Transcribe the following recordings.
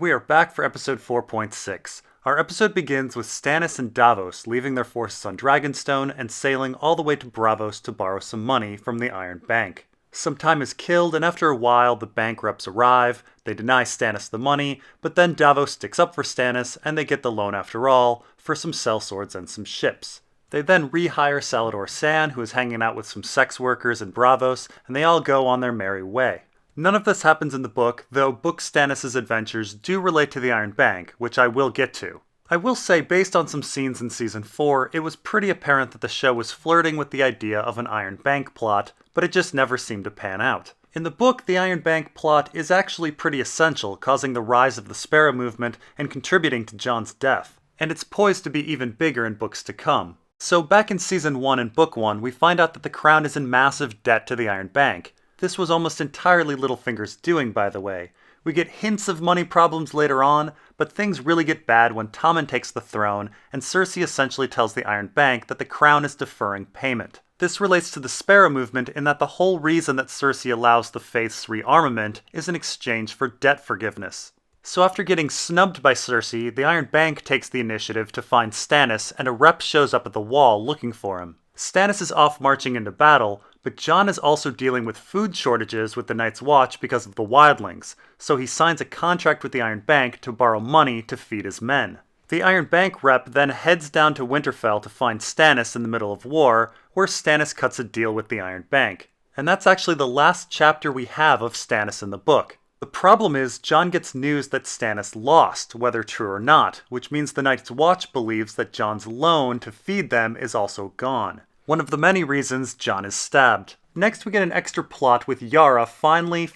we are back for episode 4.6. Our episode begins with Stannis and Davos leaving their forces on Dragonstone and sailing all the way to Braavos to borrow some money from the Iron Bank. Some time is killed, and after a while, the bank reps arrive. They deny Stannis the money, but then Davos sticks up for Stannis, and they get the loan after all, for some sellswords and some ships. They then rehire Salladhor Saan, who is hanging out with some sex workers in Braavos, and they all go on their merry way. None of this happens in the book, though Book Stannis' adventures do relate to the Iron Bank, which I will get to. I will say, based on some scenes in Season 4, it was pretty apparent that the show was flirting with the idea of an Iron Bank plot, but it just never seemed to pan out. In the book, the Iron Bank plot is actually pretty essential, causing the rise of the Sparrow movement and contributing to Jon's death. And it's poised to be even bigger in books to come. So back in Season 1 and Book 1, we find out that the Crown is in massive debt to the Iron Bank. This was almost entirely Littlefinger's doing, by the way. We get hints of money problems later on, but things really get bad when Tommen takes the throne, and Cersei essentially tells the Iron Bank that the Crown is deferring payment. This relates to the Sparrow movement in that the whole reason that Cersei allows the Faith's rearmament is in exchange for debt forgiveness. So after getting snubbed by Cersei, the Iron Bank takes the initiative to find Stannis, and a rep shows up at the wall looking for him. Stannis is off marching into battle, but Jon is also dealing with food shortages with the Night's Watch because of the wildlings, so he signs a contract with the Iron Bank to borrow money to feed his men. The Iron Bank rep then heads down to Winterfell to find Stannis in the middle of war, where Stannis cuts a deal with the Iron Bank. And that's actually the last chapter we have of Stannis in the book. The problem is, Jon gets news that Stannis lost, whether true or not, which means the Night's Watch believes that Jon's loan to feed them is also gone. One of the many reasons Jon is stabbed. Next we get an extra plot with Yara finally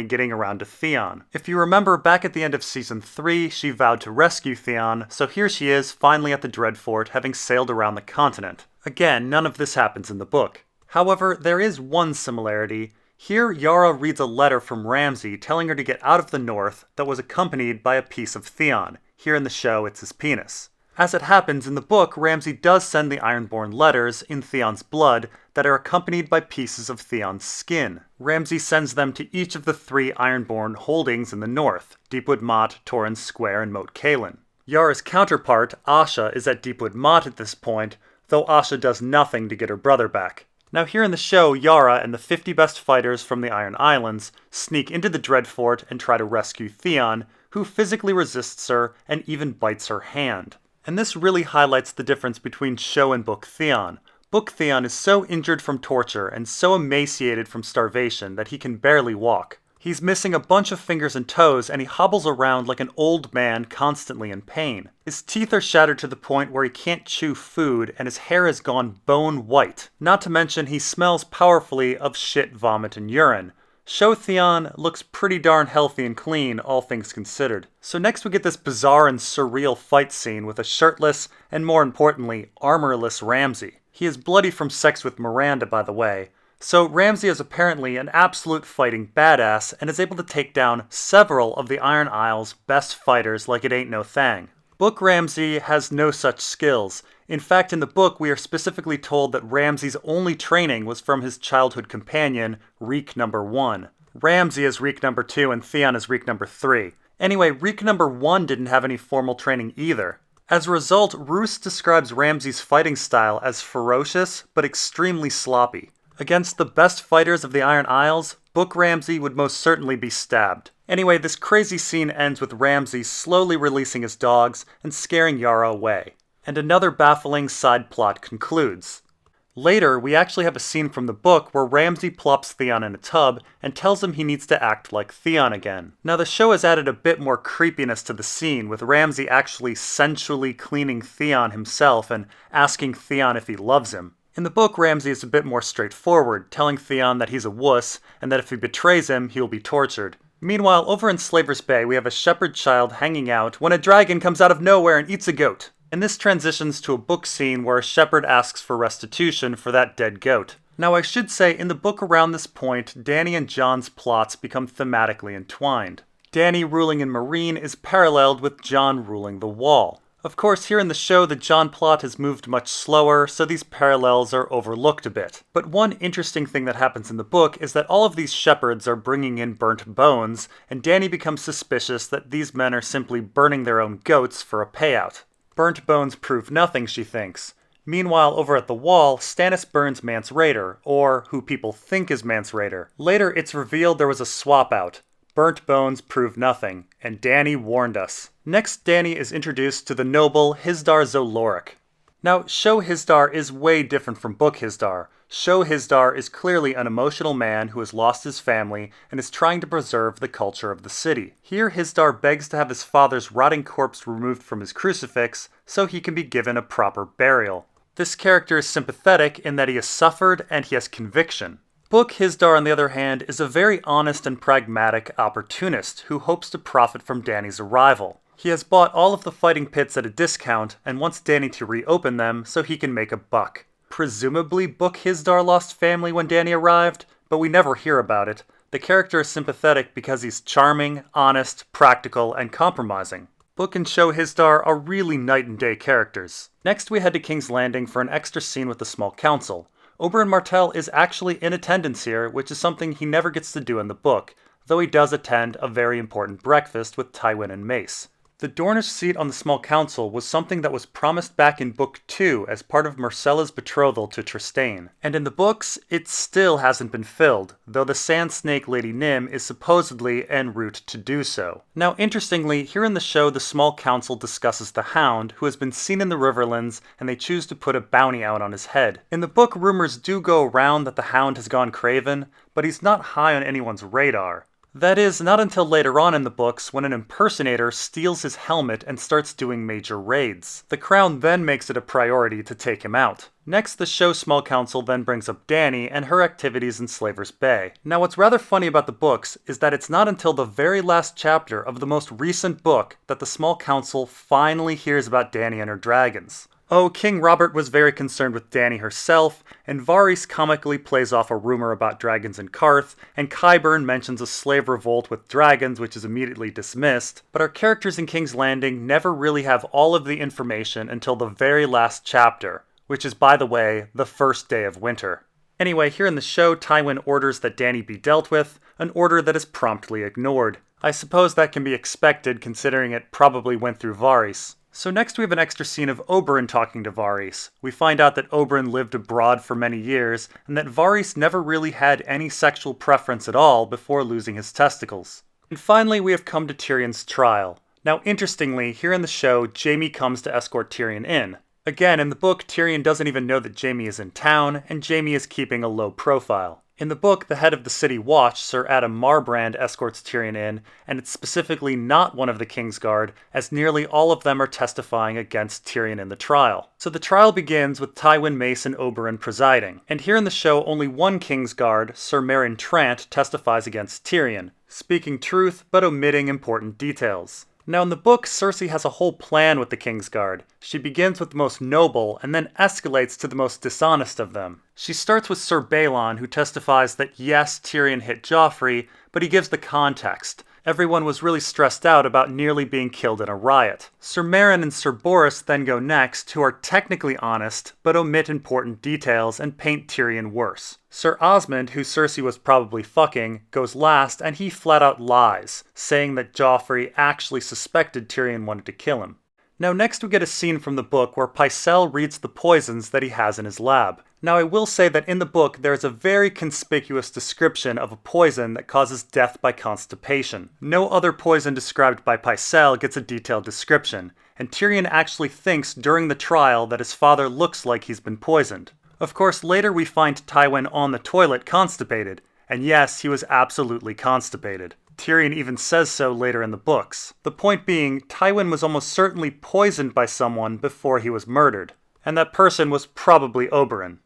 getting around to Theon. If you remember, back at the end of Season 3, she vowed to rescue Theon, so here she is, finally at the Dreadfort, having sailed around the continent. Again, none of this happens in the book. However, there is one similarity. Here, Yara reads a letter from Ramsay telling her to get out of the north that was accompanied by a piece of Theon. Here in the show, it's his penis. As it happens, in the book, Ramsay does send the Ironborn letters, in Theon's blood, that are accompanied by pieces of Theon's skin. Ramsay sends them to each of the 3 Ironborn holdings in the north, Deepwood Motte, Torrens Square, and Moat Cailin. Yara's counterpart, Asha, is at Deepwood Motte at this point, though Asha does nothing to get her brother back. Now here in the show, Yara and the 50 best fighters from the Iron Islands sneak into the Dreadfort and try to rescue Theon, who physically resists her and even bites her hand. And this really highlights the difference between show and book Theon. Book Theon is so injured from torture and so emaciated from starvation that he can barely walk. He's missing a bunch of fingers and toes, and he hobbles around like an old man constantly in pain. His teeth are shattered to the point where he can't chew food, and his hair has gone bone white. Not to mention he smells powerfully of shit, vomit, and urine. Show Theon looks pretty darn healthy and clean, all things considered. So next we get this bizarre and surreal fight scene with a shirtless, and more importantly, armorless Ramsay. He is bloody from sex with Miranda, by the way. So Ramsay is apparently an absolute fighting badass, and is able to take down several of the Iron Isle's best fighters like it ain't no thing. Book Ramsay has no such skills. In fact, in the book, we are specifically told that Ramsay's only training was from his childhood companion, Reek number 1. Ramsay is Reek number 2, and Theon is Reek number 3. Anyway, Reek number 1 didn't have any formal training either. As a result, Roose describes Ramsay's fighting style as ferocious, but extremely sloppy. Against the best fighters of the Iron Isles, Book Ramsay would most certainly be stabbed. Anyway, this crazy scene ends with Ramsay slowly releasing his dogs and scaring Yara away. And another baffling side plot concludes. Later, we actually have a scene from the book where Ramsay plops Theon in a tub and tells him he needs to act like Theon again. Now the show has added a bit more creepiness to the scene, with Ramsay actually sensually cleaning Theon himself and asking Theon if he loves him. In the book, Ramsay is a bit more straightforward, telling Theon that he's a wuss and that if he betrays him, he will be tortured. Meanwhile, over in Slaver's Bay, we have a shepherd child hanging out when a dragon comes out of nowhere and eats a goat. And this transitions to a book scene where a shepherd asks for restitution for that dead goat. Now I should say, in the book around this point, Dany and Jon's plots become thematically entwined. Dany ruling in Meereen is paralleled with Jon ruling the Wall. Of course, here in the show, the John plot has moved much slower, so these parallels are overlooked a bit. But one interesting thing that happens in the book is that all of these shepherds are bringing in burnt bones, and Dany becomes suspicious that these men are simply burning their own goats for a payout. Burnt bones prove nothing, she thinks. Meanwhile, over at the wall, Stannis burns Mance Rayder, or who people think is Mance Rayder. Later, it's revealed there was a swap out. Burnt bones prove nothing, and Dany warned us. Next, Dany is introduced to the noble Hisdar Zoloric. Now, Show Hisdar is way different from Book Hisdar. Show Hisdar is clearly an emotional man who has lost his family and is trying to preserve the culture of the city. Here, Hisdar begs to have his father's rotting corpse removed from his crucifix so he can be given a proper burial. This character is sympathetic in that he has suffered and he has conviction. Book Hisdar, on the other hand, is a very honest and pragmatic opportunist who hopes to profit from Dany's arrival. He has bought all of the fighting pits at a discount and wants Dany to reopen them so he can make a buck. Presumably, Book Hisdar lost family when Dany arrived, but we never hear about it. The character is sympathetic because he's charming, honest, practical, and compromising. Book and Show Hisdar are really night and day characters. Next, we head to King's Landing for an extra scene with the small council. Oberyn Martell is actually in attendance here, which is something he never gets to do in the book, though he does attend a very important breakfast with Tywin and Mace. The Dornish seat on the small council was something that was promised back in Book 2 as part of Myrcella's betrothal to Trystane, and in the books, it still hasn't been filled, though the Sand Snake Lady Nym is supposedly en route to do so. Now, interestingly, here in the show, the small council discusses the Hound, who has been seen in the Riverlands, and they choose to put a bounty out on his head. In the book, rumors do go around that the Hound has gone craven, but he's not high on anyone's radar. That is, not until later on in the books when an impersonator steals his helmet and starts doing major raids. The Crown then makes it a priority to take him out. Next, the show small council then brings up Dany and her activities in Slaver's Bay. Now, what's rather funny about the books is that it's not until the very last chapter of the most recent book that the small council finally hears about Dany and her dragons. Oh, King Robert was very concerned with Dany herself, and Varys comically plays off a rumor about dragons in Karth, and Qyburn mentions a slave revolt with dragons, which is immediately dismissed, but our characters in King's Landing never really have all of the information until the very last chapter, which is, by the way, the first day of winter. Anyway, here in the show, Tywin orders that Dany be dealt with, an order that is promptly ignored. I suppose that can be expected considering it probably went through Varys. So next we have an extra scene of Oberyn talking to Varys. We find out that Oberyn lived abroad for many years, and that Varys never really had any sexual preference at all before losing his testicles. And finally we have come to Tyrion's trial. Now interestingly, here in the show, Jaime comes to escort Tyrion in. Again, in the book, Tyrion doesn't even know that Jaime is in town, and Jaime is keeping a low profile. In the book, the head of the City Watch, Sir Adam Marbrand, escorts Tyrion in, and it's specifically not one of the Kingsguard, as nearly all of them are testifying against Tyrion in the trial. So the trial begins with Tywin, Mace, and Oberyn presiding, and here in the show, only one Kingsguard, Sir Meryn Trant, testifies against Tyrion, speaking truth but omitting important details. Now in the book, Cersei has a whole plan with the Kingsguard. She begins with the most noble, and then escalates to the most dishonest of them. She starts with Sir Balon, who testifies that yes, Tyrion hit Joffrey, but he gives the context. Everyone was really stressed out about nearly being killed in a riot. Sir Meryn and Sir Boris then go next, who are technically honest, but omit important details and paint Tyrion worse. Sir Osmond, who Cersei was probably fucking, goes last, and he flat out lies, saying that Joffrey actually suspected Tyrion wanted to kill him. Now next we get a scene from the book where Pycelle reads the poisons that he has in his lab. Now I will say that in the book there is a very conspicuous description of a poison that causes death by constipation. No other poison described by Pycelle gets a detailed description, and Tyrion actually thinks during the trial that his father looks like he's been poisoned. Of course, later we find Tywin on the toilet constipated, and yes, he was absolutely constipated. Tyrion even says so later in the books. The point being, Tywin was almost certainly poisoned by someone before he was murdered, and that person was probably Oberyn.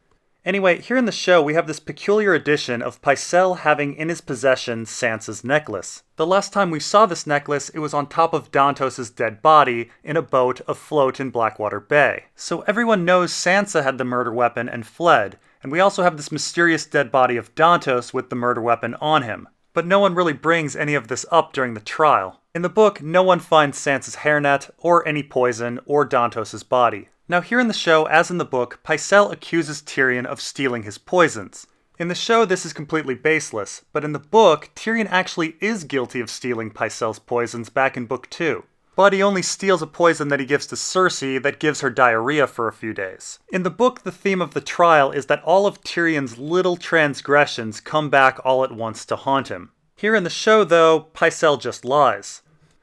Anyway, here in the show we have this peculiar addition of Pycelle having in his possession Sansa's necklace. The last time we saw this necklace, it was on top of Dantos' dead body in a boat afloat in Blackwater Bay. So everyone knows Sansa had the murder weapon and fled, and we also have this mysterious dead body of Dantos with the murder weapon on him. But no one really brings any of this up during the trial. In the book, no one finds Sansa's hairnet, or any poison, or Dantos' body. Now here in the show, as in the book, Pycelle accuses Tyrion of stealing his poisons. In the show, this is completely baseless, but in the book, Tyrion actually is guilty of stealing Pycelle's poisons back in Book 2. But he only steals a poison that he gives to Cersei that gives her diarrhea for a few days. In the book, the theme of the trial is that all of Tyrion's little transgressions come back all at once to haunt him. Here in the show, though, Pycelle just lies.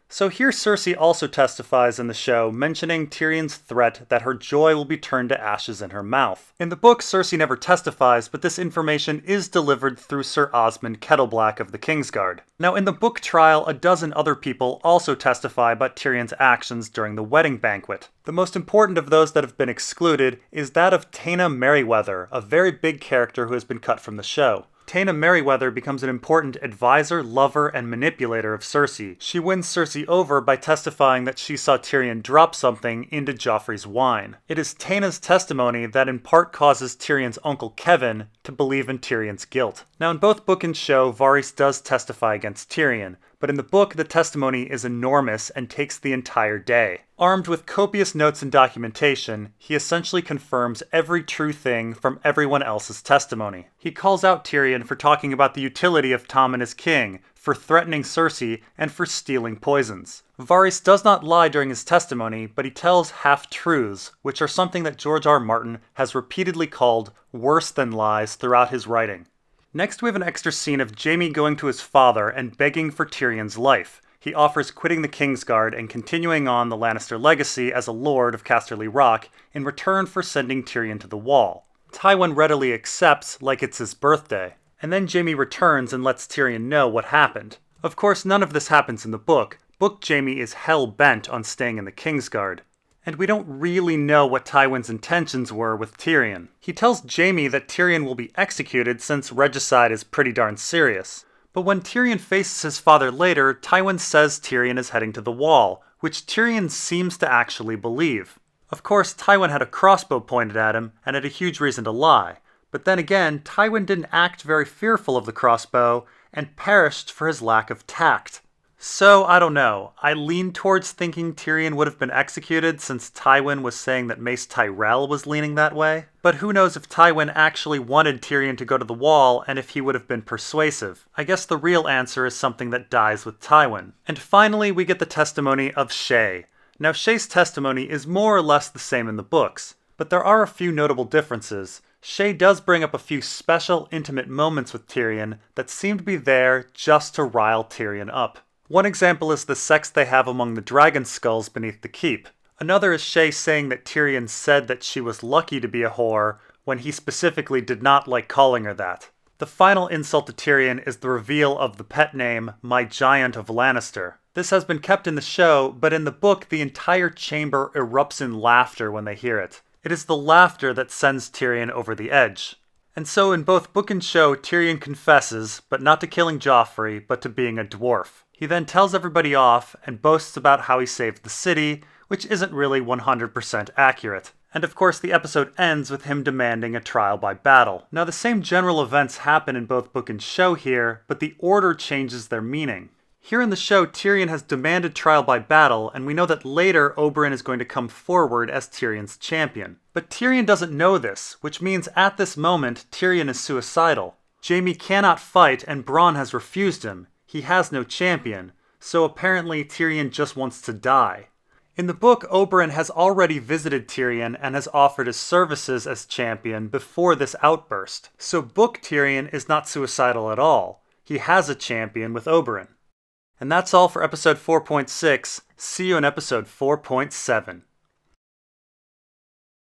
So here Cersei also testifies in the show, mentioning Tyrion's threat that her joy will be turned to ashes in her mouth. In the book, Cersei never testifies, but this information is delivered through Sir Osmond Kettleblack of the Kingsguard. Now in the book trial, a dozen other people also testify about Tyrion's actions during the wedding banquet. The most important of those that have been excluded is that of Taena Merryweather, a very big character who has been cut from the show. Taena Merryweather becomes an important advisor, lover, and manipulator of Cersei. She wins Cersei over by testifying that she saw Tyrion drop something into Joffrey's wine. It is Taena's testimony that in part causes Tyrion's uncle Kevin to believe in Tyrion's guilt. Now in both book and show, Varys does testify against Tyrion, but in the book the testimony is enormous and takes the entire day. Armed with copious notes and documentation, he essentially confirms every true thing from everyone else's testimony. He calls out Tyrion for talking about the utility of Tommen as king, for threatening Cersei, and for stealing poisons. Varys does not lie during his testimony, but he tells half-truths, which are something that George R. Martin has repeatedly called worse than lies throughout his writing. Next we have an extra scene of Jaime going to his father and begging for Tyrion's life. He offers quitting the Kingsguard and continuing on the Lannister legacy as a lord of Casterly Rock in return for sending Tyrion to the Wall. Tywin readily accepts like it's his birthday, and then Jaime returns and lets Tyrion know what happened. Of course, none of this happens in the book. Book Jaime is hell-bent on staying in the Kingsguard. And we don't really know what Tywin's intentions were with Tyrion. He tells Jaime that Tyrion will be executed since regicide is pretty darn serious. But when Tyrion faces his father later, Tywin says Tyrion is heading to the Wall, which Tyrion seems to actually believe. Of course, Tywin had a crossbow pointed at him, and had a huge reason to lie. But then again, Tywin didn't act very fearful of the crossbow, and perished for his lack of tact. So, I don't know. I lean towards thinking Tyrion would have been executed since Tywin was saying that Mace Tyrell was leaning that way. But who knows if Tywin actually wanted Tyrion to go to the Wall and if he would have been persuasive. I guess the real answer is something that dies with Tywin. And finally, we get the testimony of Shae. Now, Shae's testimony is more or less the same in the books, but there are a few notable differences. Shae does bring up a few special, intimate moments with Tyrion that seem to be there just to rile Tyrion up. One example is the sex they have among the dragon skulls beneath the keep. Another is Shae saying that Tyrion said that she was lucky to be a whore, when he specifically did not like calling her that. The final insult to Tyrion is the reveal of the pet name, My Giant of Lannister. This has been kept in the show, but in the book the entire chamber erupts in laughter when they hear it. It is the laughter that sends Tyrion over the edge. And so in both book and show, Tyrion confesses, but not to killing Joffrey, but to being a dwarf. He then tells everybody off and boasts about how he saved the city, which isn't really 100% accurate. And of course the episode ends with him demanding a trial by battle. Now the same general events happen in both book and show here, but the order changes their meaning. Here in the show, Tyrion has demanded trial by battle, and we know that later Oberyn is going to come forward as Tyrion's champion. But Tyrion doesn't know this, which means at this moment Tyrion is suicidal. Jaime cannot fight and Bronn has refused him. He has no champion, so apparently Tyrion just wants to die. In the book, Oberyn has already visited Tyrion and has offered his services as champion before this outburst. So book Tyrion is not suicidal at all. He has a champion with Oberyn. And that's all for episode 4.6. See you in episode 4.7.